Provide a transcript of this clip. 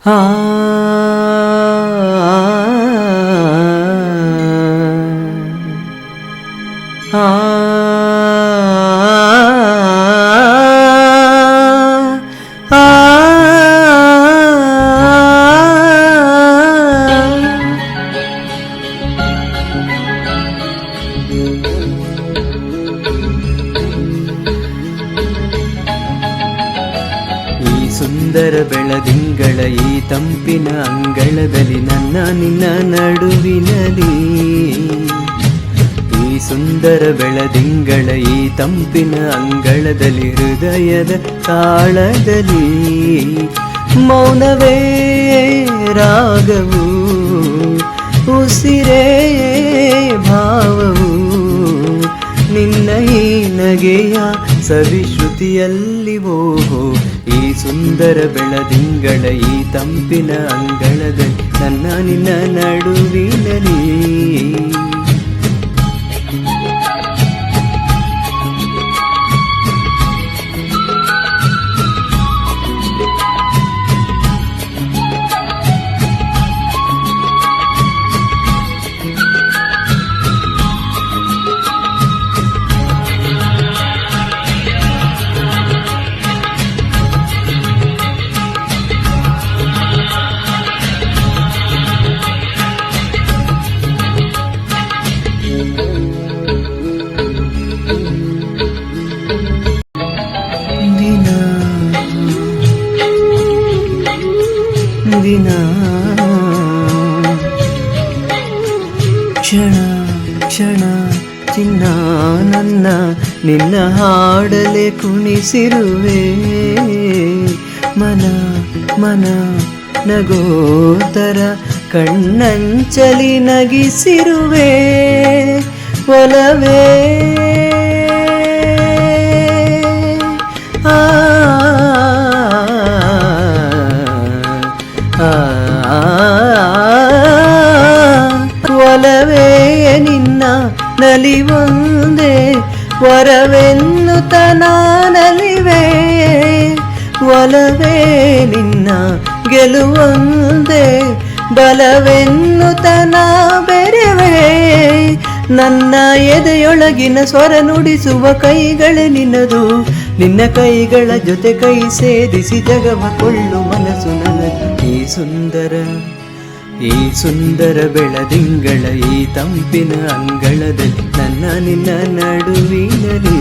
ಆ ಸುಂದರ ಬೆಳದಿಂಗಳ ಈ ತಂಪಿನ ಅಂಗಳದಲ್ಲಿ ನನ್ನ ನಿನ್ನ ನಡುವಿನಲ್ಲಿ ಈ ಸುಂದರ ಬೆಳದಿಂಗಳ ಈ ತಂಪಿನ ಅಂಗಳದಲ್ಲಿ ಹೃದಯದ ತಾಳದಲ್ಲಿ ಮೌನವೇ ರಾಗವು ಉಸಿರೇ ಭಾವವು ನಿನ್ನ ಈ ನಗೆಯ ಸವಿಶ್ರುತಿಯಲ್ಲಿ ಓಹೋ ಈ ಸುಂದರ ಬೆಳದಿಂಗಳ ಈ ತಂಪಿನ ಅಂಗಳದಲ್ಲಿ ನನ್ನ ನಿನ್ನ ನಡುವಿನಲ್ಲಿ ದಿನ ಕ್ಷಣ ಕ್ಷಣ ಚಿನ್ನ ನನ್ನ ನಿನ್ನ ಹಾಡಲೆ ಕುಣಿಸಿರುವೆ ಮನ ಮನ ನಗೋತರ ಕಣ್ಣಂಚಲಿ ನಗಿಸಿರುವೆ ಒಲವೇ ಒಲವೇ ನಿನ್ನ ನಲಿವೊಂದೇ ವರವೆನ್ನುತ್ತ ನಾನಲಿವೆ ಒಲವೇ ನಿನ್ನ ಗೆಲುವೊಂದೇ ಬಲವೆನ್ನುತ್ತ ನಾ ಬೆರೆವೆ ನನ್ನ ಎದೆಯೊಳಗಿನ ಸ್ವರ ನುಡಿಸುವ ಕೈಗಳೇ ನಿನ್ನದು ನಿನ್ನ ಕೈಗಳ ಜೊತೆ ಕೈ ಸೇರಿಸಿ ಜಗವ ಕೊಳ್ಳು ಮನಸ್ಸು ನನದು ಈ ಸುಂದರ ಬೆಳದಿಂಗಳ ಈ ತಂಪಿನ ಅಂಗಳದಲ್ಲಿ ನನ್ನ ನಿನ್ನ ನಡುವಿನಲ್ಲಿ